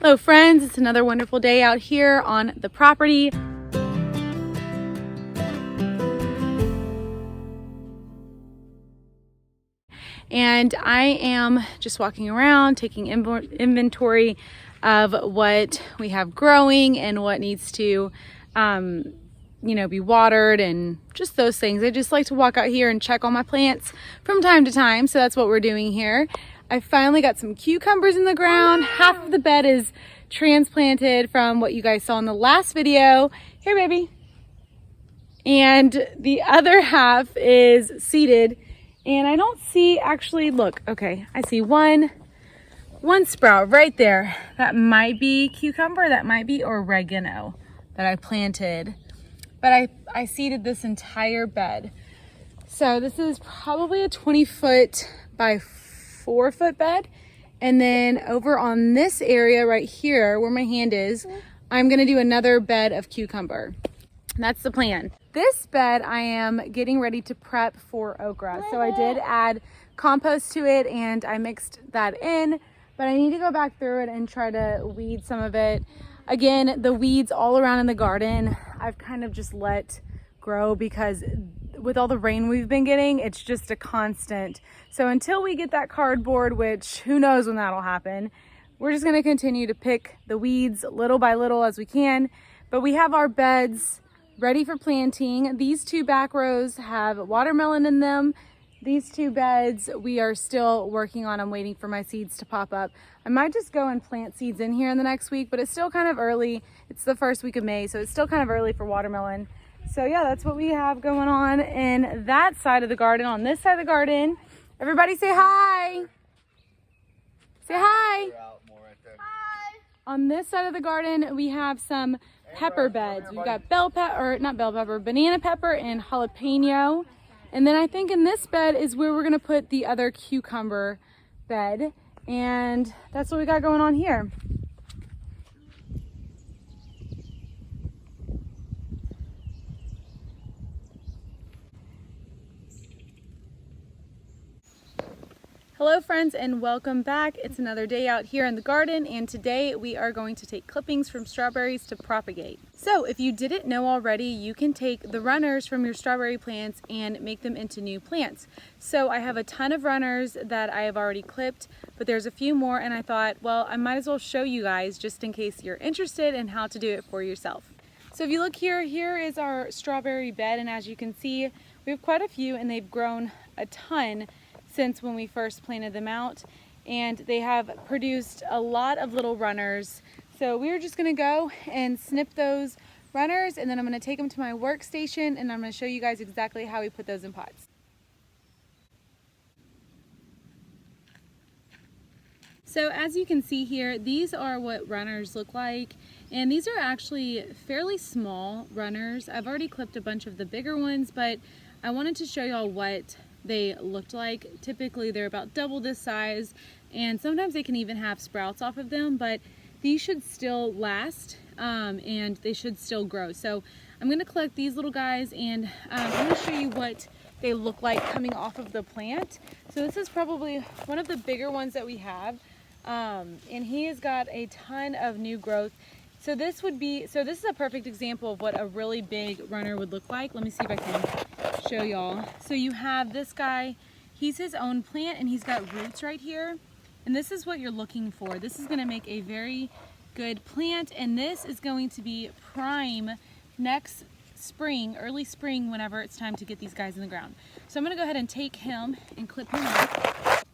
Hello friends, it's another wonderful day out here on the property. And I am just walking around taking inventory of what we have growing and what needs to be watered and just those things. I just like to walk out here and check on my plants from time to time, so that's what we're doing here. I finally got some cucumbers in the ground. Half of the bed is transplanted from what you guys saw in the last video. Here, baby. And the other half is seeded. And I don't see, actually, look, okay, I see one sprout right there. That might be cucumber, that might be oregano that I planted. But I seeded this entire bed. So this is probably a 20-foot by 4-foot bed. And then over on this area right here where my hand is, I'm gonna do another bed of cucumber. That's the plan. This bed I am getting ready to prep for okra. So I did add compost to it and I mixed that in, but I need to go back through it and try to weed some of it. Again, the weeds all around in the garden, I've kind of just let grow because with all the rain we've been getting, it's just a constant. So until we get that cardboard, which who knows when that'll happen, we're just gonna continue to pick the weeds little by little as we can. But we have our beds ready for planting. These two back rows have watermelon in them. These two beds we are still working on. I'm waiting for my seeds to pop up. I might just go and plant seeds in here in the next week, but it's still kind of early. It's the first week of May, so it's still kind of early for watermelon. So yeah, that's what we have going on in that side of the garden. On this side of the garden, everybody say hi. Say hi. Hi. On this side of the garden, we have some pepper beds. We've got banana pepper and jalapeno. And then I think in this bed is where we're gonna put the other cucumber bed. And that's what we got going on here. Hello friends and welcome back. It's another day out here in the garden and today we are going to take clippings from strawberries to propagate. So if you didn't know already, you can take the runners from your strawberry plants and make them into new plants. So I have a ton of runners that I have already clipped, but there's a few more and I thought, well, I might as well show you guys just in case you're interested in how to do it for yourself. So if you look here, here is our strawberry bed, and as you can see, we have quite a few and they've grown a ton since when we first planted them out, and they have produced a lot of little runners. So we're just gonna go and snip those runners and then I'm gonna take them to my workstation and I'm gonna show you guys exactly how we put those in pots. So as you can see here, these are what runners look like, and these are actually fairly small runners. I've already clipped a bunch of the bigger ones, but I wanted to show y'all what they looked like. Typically they're about double this size and sometimes they can even have sprouts off of them, but these should still last and they should still grow. So I'm going to collect these little guys and I'm going to show you what they look like coming off of the plant. So this is probably one of the bigger ones that we have and he has got a ton of new growth. So this is a perfect example of what a really big runner would look like. Let me see if I can show y'all. So you have this guy, he's his own plant and he's got roots right here. And this is what you're looking for. This is gonna make a very good plant and this is going to be prime next spring, early spring, whenever it's time to get these guys in the ground. So I'm gonna go ahead and take him and clip him up.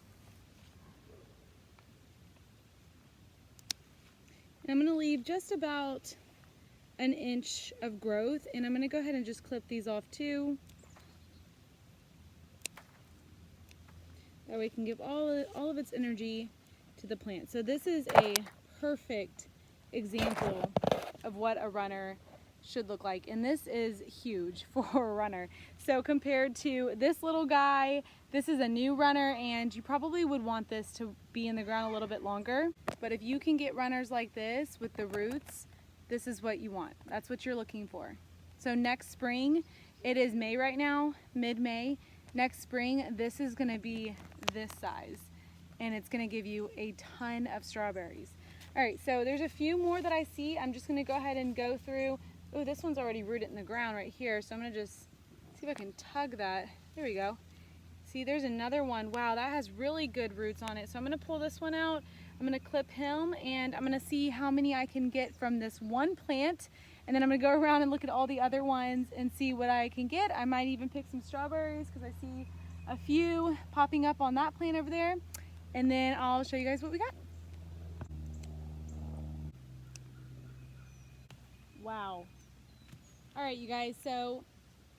And I'm gonna leave just about an inch of growth and I'm gonna go ahead and just clip these off too. That way we can give all of its energy to the plant. So this is a perfect example of what a runner should look like. And this is huge for a runner. So compared to this little guy, this is a new runner and you probably would want this to be in the ground a little bit longer. But if you can get runners like this with the roots, this is what you want. That's what you're looking for. So next spring, it is May right now, mid-May. Next spring, this is gonna be this size and it's gonna give you a ton of strawberries. All right, so there's a few more that I see. I'm just gonna go ahead and go through. Oh, this one's already rooted in the ground right here. So I'm gonna just see if I can tug that. There we go. See, there's another one. Wow, that has really good roots on it. So I'm gonna pull this one out. I'm gonna clip him and I'm gonna see how many I can get from this one plant. And then I'm gonna go around and look at all the other ones and see what I can get. I might even pick some strawberries because I see a few popping up on that plant over there. And then I'll show you guys what we got. Wow. All right, you guys, so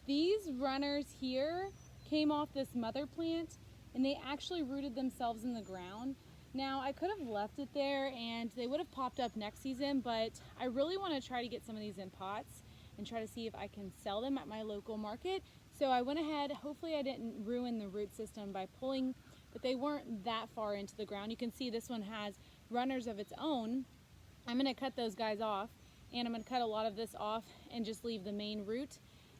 these runners here came off this mother plant and they actually rooted themselves in the ground. Now, I could have left it there and they would have popped up next season, but I really want to try to get some of these in pots and try to see if I can sell them at my local market. So I went ahead, hopefully I didn't ruin the root system by pulling, but they weren't that far into the ground. You can see this one has runners of its own. I'm gonna cut those guys off and I'm gonna cut a lot of this off and just leave the main root.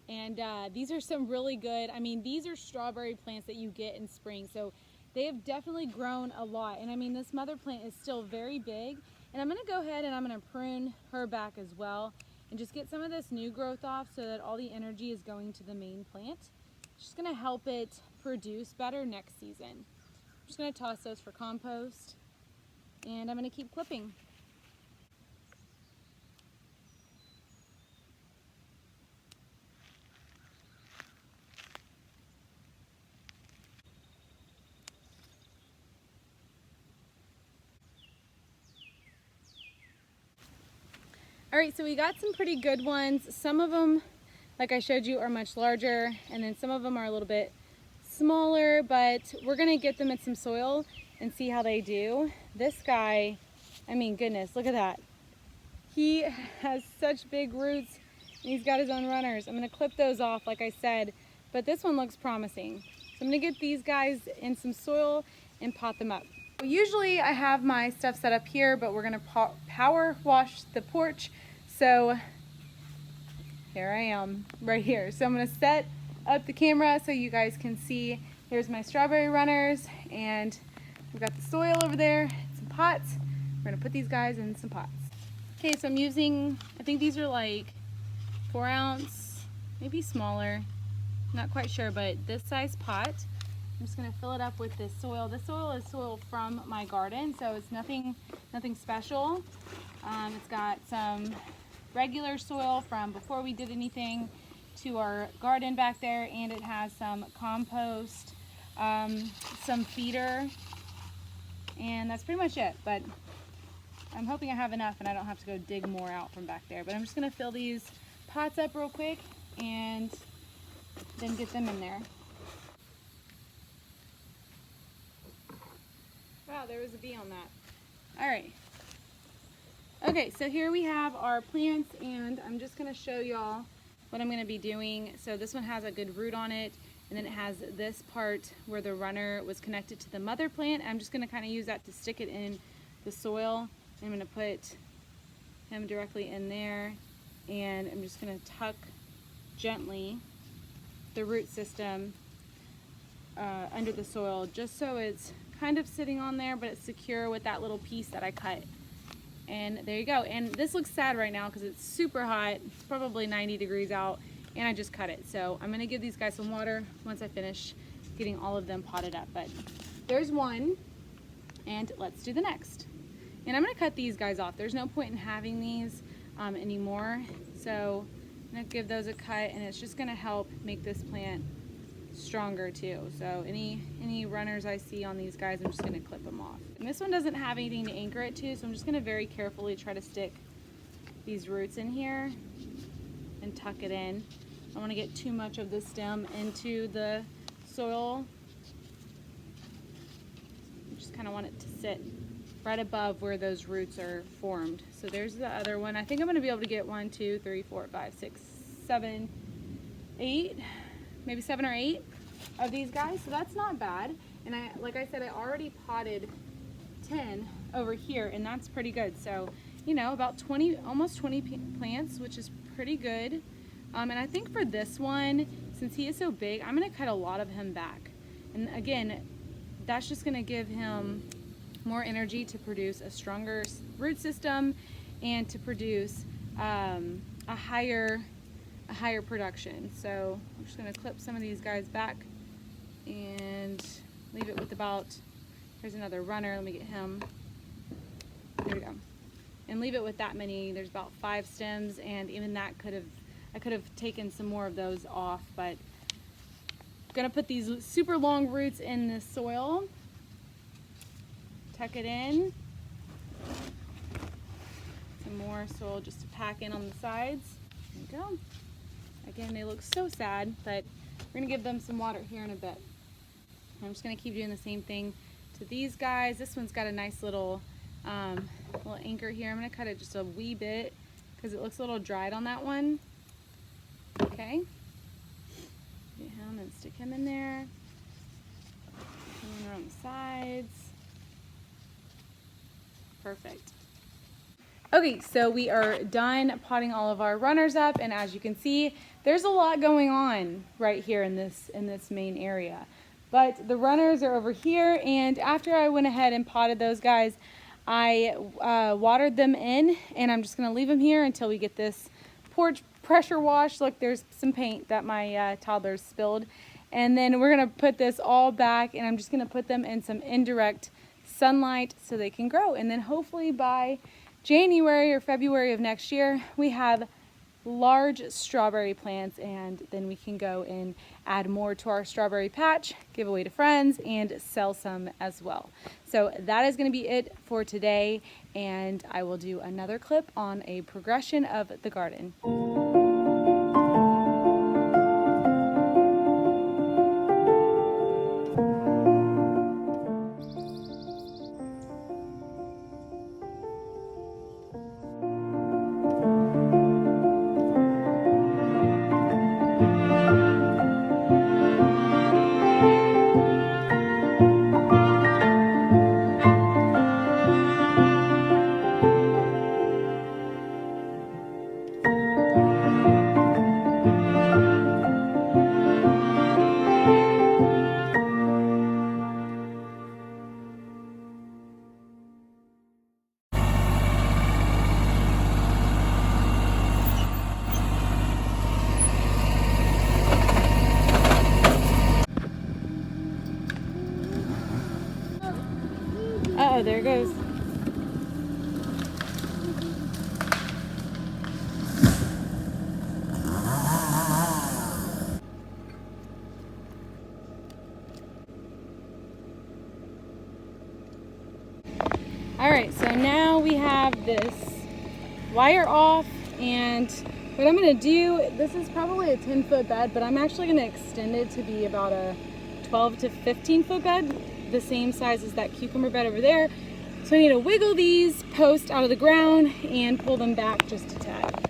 And these are some really good, I mean, these are strawberry plants that you get in spring. So they have definitely grown a lot. And I mean, this mother plant is still very big. And I'm gonna go ahead and I'm gonna prune her back as well and just get some of this new growth off so that all the energy is going to the main plant. It's just gonna help it produce better next season. I'm just gonna toss those for compost and I'm gonna keep clipping. All right, so we got some pretty good ones. Some of them, like I showed you, are much larger, and then some of them are a little bit smaller, but we're gonna get them in some soil and see how they do. This guy, I mean, goodness, look at that. He has such big roots, and he's got his own runners. I'm gonna clip those off, like I said, but this one looks promising. So I'm gonna get these guys in some soil and pot them up. Usually I have my stuff set up here, but we're gonna power wash the porch. So here I am right here. So I'm gonna set up the camera so you guys can see. Here's my strawberry runners and we've got the soil over there, some pots. We're gonna put these guys in some pots. Okay, so I'm using, I think these are like 4 ounce, maybe smaller, not quite sure, but this size pot. I'm just gonna fill it up with this soil. This soil is soil from my garden, so it's nothing special. It's got some regular soil from before we did anything to our garden back there, and it has some compost, some feeder, and that's pretty much it. But I'm hoping I have enough and I don't have to go dig more out from back there. But I'm just gonna fill these pots up real quick and then get them in there. Wow, there was a bee on that. All right. Okay, so here we have our plants and I'm just gonna show y'all what I'm gonna be doing. So this one has a good root on it and then it has this part where the runner was connected to the mother plant. I'm just gonna kind of use that to stick it in the soil. I'm gonna put him directly in there and I'm just gonna tuck gently the root system under the soil just so it's kind of sitting on there, but it's secure with that little piece that I cut. And there you go. And this looks sad right now because it's super hot. It's probably 90 degrees out and I just cut it. So I'm gonna give these guys some water once I finish getting all of them potted up. But there's one and let's do the next. And I'm gonna cut these guys off. There's no point in having these anymore. So I'm gonna give those a cut and it's just gonna help make this plant stronger too. So any runners I see on these guys, I'm just gonna clip them off. And this one doesn't have anything to anchor it to, so I'm just gonna very carefully try to stick these roots in here and tuck it in. I don't wanna get too much of the stem into the soil. I just kinda want it to sit right above where those roots are formed. So there's the other one. I think I'm gonna be able to get 1, 2, 3, 4, 5, 6, 7, 8, maybe 7 or 8 of these guys. So that's not bad. And like I said, I already potted 10 over here and that's pretty good. So, you know, about 20, almost 20 plants, which is pretty good. And I think for this one, since he is so big, I'm gonna cut a lot of him back. And again, that's just gonna give him more energy to produce a stronger root system and to produce a higher production. So I'm just going to clip some of these guys back and leave it with about, there's another runner, let me get him, there we go, and leave it with that many. There's about 5 stems, and even that I could have taken some more of those off, but I'm gonna put these super long roots in the soil, tuck it in, some more soil just to pack in on the sides. There you go. Again, they look so sad, but we're gonna give them some water here in a bit. I'm just gonna keep doing the same thing to these guys. This one's got a nice little anchor here. I'm gonna cut it just a wee bit because it looks a little dried on that one. Okay. Get him and stick him in there. Come in around the sides. Perfect. Okay, so we are done potting all of our runners up, and as you can see, there's a lot going on right here in this main area. But the runners are over here, and after I went ahead and potted those guys, I watered them in, and I'm just gonna leave them here until we get this porch pressure wash. Look, there's some paint that my toddlers spilled. And then we're gonna put this all back, and I'm just gonna put them in some indirect sunlight so they can grow. And then hopefully by January or February of next year, we have large strawberry plants, and then we can go and add more to our strawberry patch, give away to friends, and sell some as well. So that is going to be it for today, and I will do another clip on a progression of the garden. Uh-oh, there it goes. All right, so now we have this wire off, and what I'm gonna do, this is probably a 10-foot bed, but I'm actually gonna extend it to be about a 12 to 15-foot bed, the same size as that cucumber bed over there. So I need to wiggle these posts out of the ground and pull them back just a tad.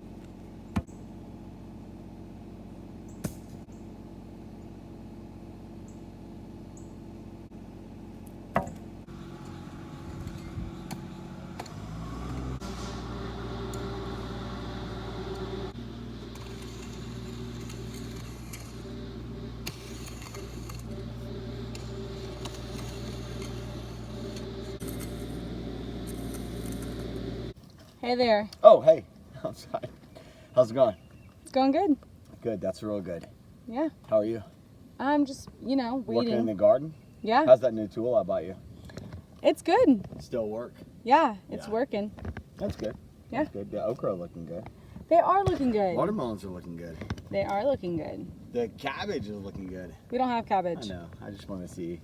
Hey there. Oh, hey. I'm sorry. How's it going? It's going good. Good. That's real good. Yeah. How are you? I'm just, weeding. Working in the garden? Yeah. How's that new tool I bought you? It's good. Still work? Yeah, it's working. That's good. Yeah. That's good. The okra looking good. They are looking good. Watermelons are looking good. They are looking good. The cabbage is looking good. We don't have cabbage. I know. I just want to see.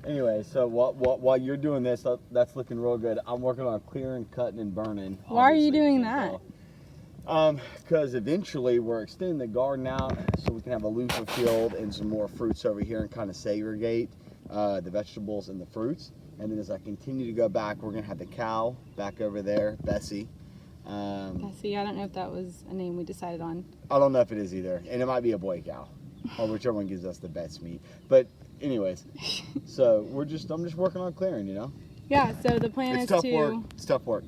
Anyway, so while you're doing this, that's looking real good. I'm working on clearing, cutting, and burning. Why are you doing that? Because eventually we're extending the garden out so we can have a looser field and some more fruits over here and kind of segregate the vegetables and the fruits. And then as I continue to go back, we're going to have the cow back over there, Bessie. Bessie, I don't know if that was a name we decided on. I don't know if it is either. And it might be a boy cow, or whichever one gives us the best meat. But anyways, so I'm just working on clearing, Yeah, so the plan is tough to... work. It's tough work.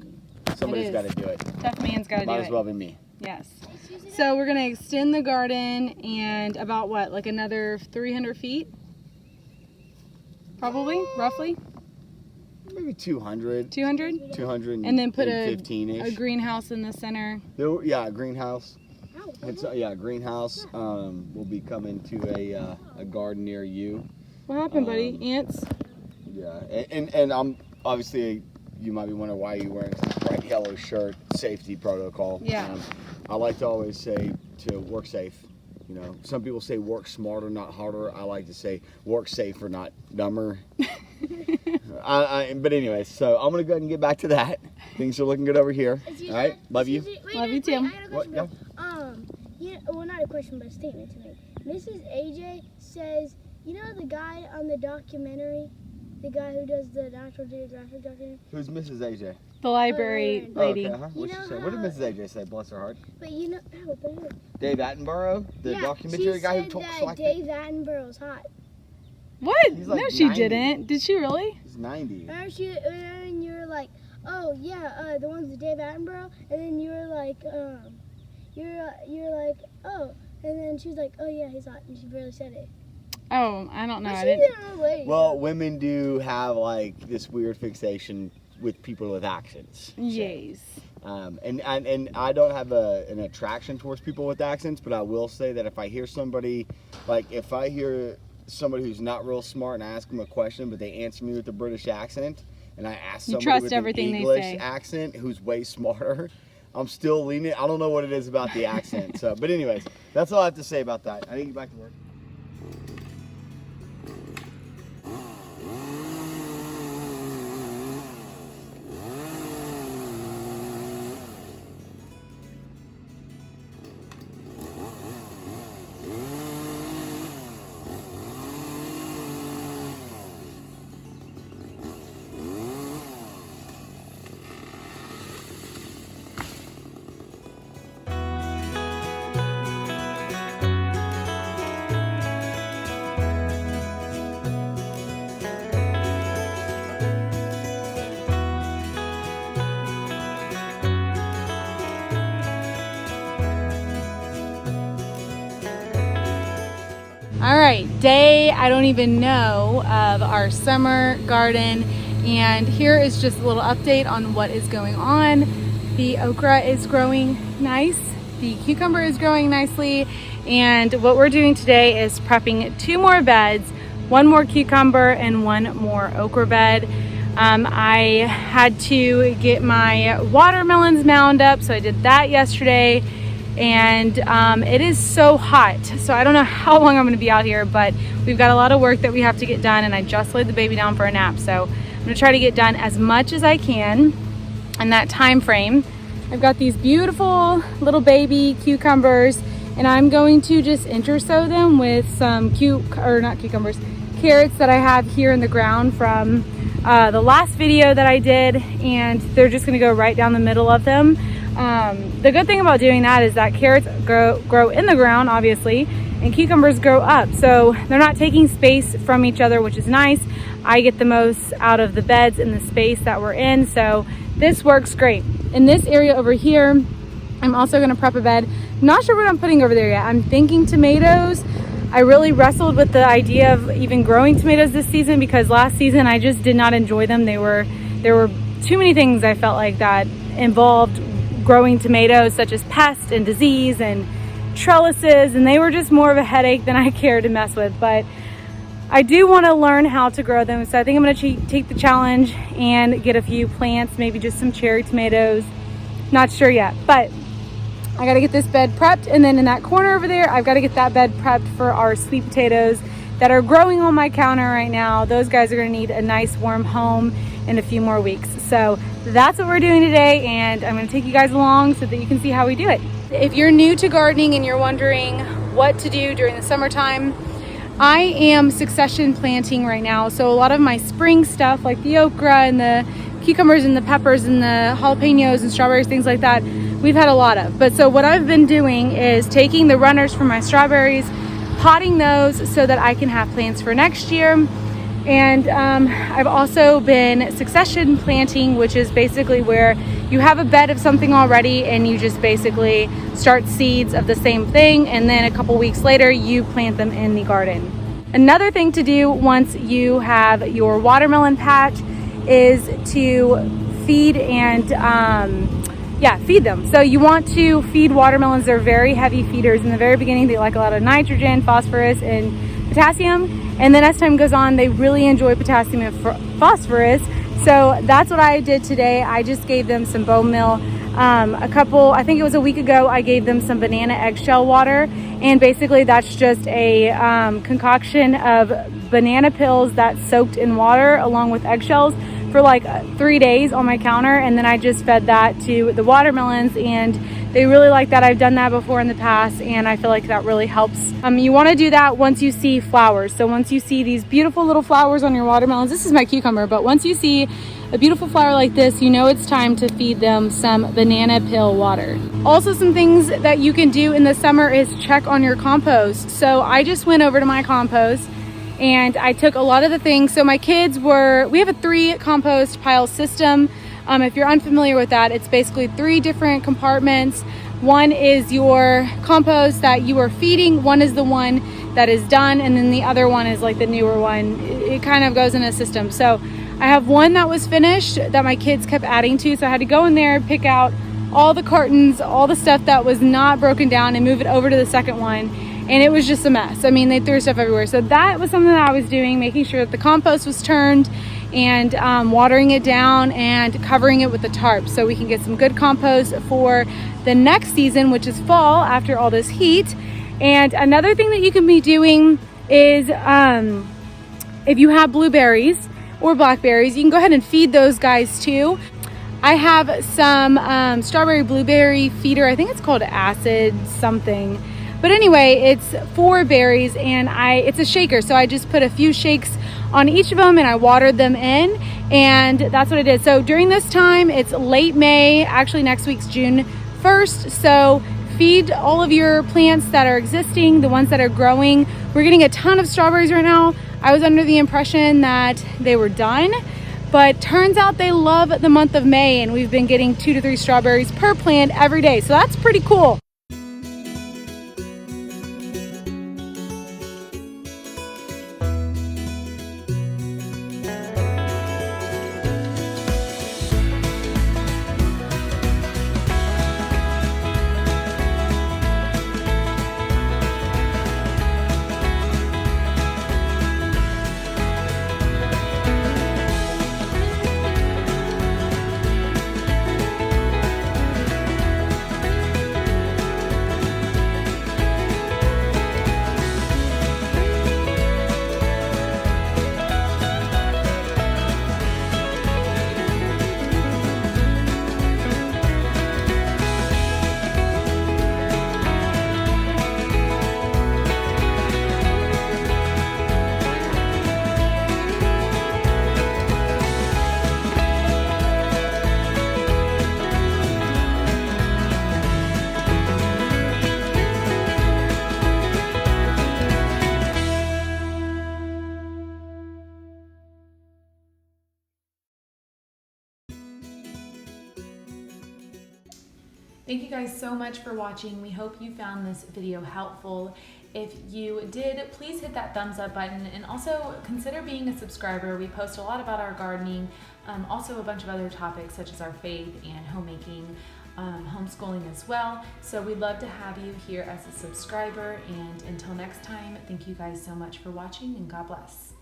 Somebody's got to do it. Tough man's got to do it. Might as well be me. Yes. So we're going to extend the garden and about what, like another 300 feet? Probably, roughly? maybe 200. 200? 200 And then put a 15-ish. greenhouse in the center. Yeah, a greenhouse. It's a greenhouse will be coming to a garden near you. What happened, buddy? Ants? Yeah, and I'm obviously, you might be wondering why you're wearing this bright yellow shirt. Safety protocol. Yeah. I like to always say to work safe. You know, some people say work smarter, not harder. I like to say work safer, not dumber. But anyways, so I'm gonna go ahead and get back to that. Things are looking good over here. All right, love you. Love you too. I had a question. Yeah, well, not a question, but a statement to make. Mrs. AJ says, you know the guy on the documentary, the guy who does the National Geographic documentary? Who's Mrs. AJ? The library lady. Oh, okay, What'd she say? What did Mrs. AJ say? Bless her heart. But you know, Dave Attenborough, the documentary guy who talks like that. Dave Attenborough's hot. What? He's like no, she 90. didn't. Did she really? He's 90. And you were like, oh yeah, the one's with Dave Attenborough, and then you were like, you're like, oh, and then she was like, oh yeah, he's hot, and she barely said it. Oh, I don't know. But I she didn't. didn't really. Well, women do have like this weird fixation with people with accents. Yes. And I don't have an attraction towards people with accents, but I will say that if I hear somebody, like if I hear somebody who's not real smart and I ask them a question, but they answer me with a British accent, and I ask somebody trust with everything an they English say. accent who's way smarter, I'm still leaning. I don't know what it is about the accent. So, but anyways, that's all I have to say about that. I need to get back to work. All right, day I don't even know of our summer garden, and here is just a little update on what is going on. The okra is growing nice, the cucumber is growing nicely, and what we're doing today is prepping 2 more beds, 1 more cucumber and 1 more okra bed. I had to get my watermelons mound up, so I did that yesterday. And it is so hot, so I don't know how long I'm going to be out here, but we've got a lot of work that we have to get done, and I just laid the baby down for a nap, so I'm going to try to get done as much as I can in that time frame. I've got these beautiful little baby cucumbers, and I'm going to just intersow them with some carrots that I have here in the ground from the last video that I did, and they're just going to go right down the middle of them. The good thing about doing that is that carrots grow in the ground, obviously, and cucumbers grow up. So they're not taking space from each other, which is nice. I get the most out of the beds and the space that we're in. So this works great. In this area over here, I'm also going to prep a bed. I'm not sure what I'm putting over there yet. I'm thinking tomatoes. I really wrestled with the idea of even growing tomatoes this season because last season I just did not enjoy them. There were too many things I felt like that involved growing tomatoes, such as pest and disease and trellises, and they were just more of a headache than I cared to mess with. But I do want to learn how to grow them, so I think I'm going to take the challenge and get a few plants, maybe just some cherry tomatoes. Not sure yet, but I got to get this bed prepped, and then in that corner over there I've got to get that bed prepped for our sweet potatoes that are growing on my counter right now. Those guys are going to need a nice warm home in a few more weeks. So that's what we're doing today, and I'm going to take you guys along so that you can see how we do it. If you're new to gardening and you're wondering what to do during the summertime, I am succession planting right now. So a lot of my spring stuff like the okra and the cucumbers and the peppers and the jalapenos and strawberries, things like that, we've had a lot of. But so what I've been doing is taking the runners from my strawberries, potting those so that I can have plants for next year. And I've also been succession planting, which is basically where you have a bed of something already and you just basically start seeds of the same thing, and then a couple weeks later you plant them in the garden. Another thing to do once you have your watermelon patch is to feed and feed them. So you want to feed watermelons. They're very heavy feeders. In the very beginning, they like a lot of nitrogen, phosphorus, and potassium. And then as time goes on, they really enjoy potassium and phosphorus. So that's what I did today. I just gave them some bone meal. I think it was a week ago, I gave them some banana eggshell water. And basically that's just a concoction of banana pills that's soaked in water along with eggshells for like 3 days on my counter. And then I just fed that to the watermelons, and they really like that. I've done that before in the past, and I feel like that really helps. You want to do that once you see flowers. So once you see these beautiful little flowers on your watermelons, this is my cucumber, but once you see a beautiful flower like this, you know it's time to feed them some banana pill water. Also, some things that you can do in the summer is check on your compost. So I just went over to my compost and I took a lot of the things. So my kids we have a 3 compost pile system. If you're unfamiliar with that, it's basically 3 different compartments. One is your compost that you are feeding, one is the one that is done, and then the other one is like the newer one. It kind of goes in a system. So I have one that was finished that my kids kept adding to, so I had to go in there, pick out all the cartons, all the stuff that was not broken down, and move it over to the second one. And it was just a mess. I mean, they threw stuff everywhere. So that was something that I was doing, making sure that the compost was turned and watering it down and covering it with the tarp so we can get some good compost for the next season, which is fall, after all this heat. And another thing that you can be doing is if you have blueberries or blackberries, you can go ahead and feed those guys too. I have some strawberry blueberry feeder. I think it's called Acid something. But anyway, it's 4 berries, and it's a shaker. So I just put a few shakes on each of them and I watered them in, and that's what I did. So during this time, it's late May, actually next week's June 1st. So feed all of your plants that are existing, the ones that are growing. We're getting a ton of strawberries right now. I was under the impression that they were done, but turns out they love the month of May, and we've been getting 2 to 3 strawberries per plant every day. So that's pretty cool. Thank you guys so much for watching. We hope you found this video helpful. If you did, please hit that thumbs up button, and also consider being a subscriber. We post a lot about our gardening, also a bunch of other topics such as our faith and homemaking, homeschooling as well. So we'd love to have you here as a subscriber, and until next time, thank you guys so much for watching, and God bless.